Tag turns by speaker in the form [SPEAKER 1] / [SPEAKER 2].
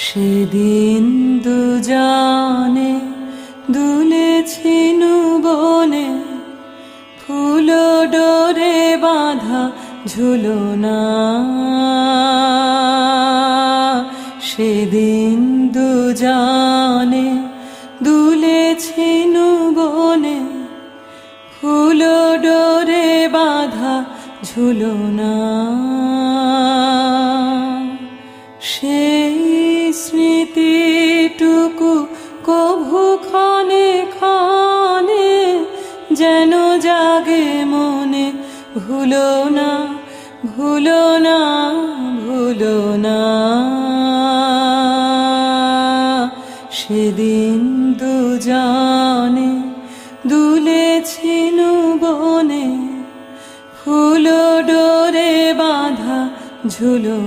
[SPEAKER 1] সেদিন দুজনে দুলেছিনু বনে, ফুল ডোরে বাঁধা ঝুলনা। সেদিন দুজনে দুলেছিনু বনে, ফুল ডোরে বাঁধা ঝুলনা। সেই স্মৃতিটুকু কভু ক্ষণে ক্ষণে যেন জাগে মনে, ভুলো না, ভুলো না, ভুলো না। সেদিন দুজনে দুলেছিনু বনে, ফুল ডোরে বাঁধা ঝুলো।